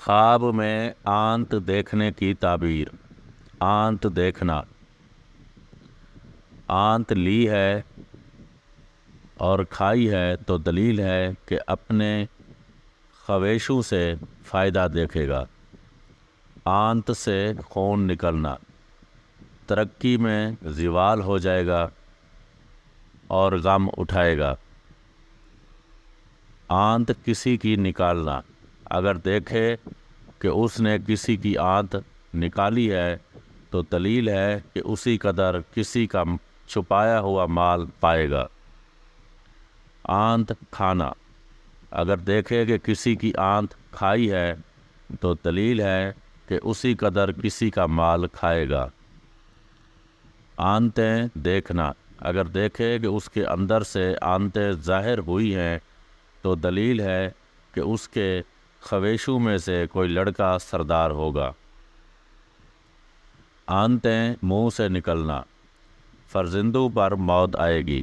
خواب میں آنت دیکھنے کی تعبیر۔ آنت دیکھنا، آنت لی ہے اور کھائی ہے تو دلیل ہے کہ اپنے خواہشوں سے فائدہ دیکھے گا۔ آنت سے خون نکلنا، ترقی میں زوال ہو جائے گا اور غم اٹھائے گا۔ آنت کسی کی نکالنا، اگر دیکھے کہ اس نے کسی کی آنت نکالی ہے تو دلیل ہے کہ اسی قدر کسی کا چھپایا ہوا مال پائے گا۔ آنت کھانا، اگر دیکھے کہ کسی کی آنت کھائی ہے تو دلیل ہے کہ اسی قدر کسی کا مال کھائے گا۔ آنتیں دیکھنا، اگر دیکھے کہ اس کے اندر سے آنتیں ظاہر ہوئی ہیں تو دلیل ہے کہ اس کے خواہشوں میں سے کوئی لڑکا سردار ہوگا۔ آنتیں منہ سے نکلنا، فرزندوں پر موت آئے گی۔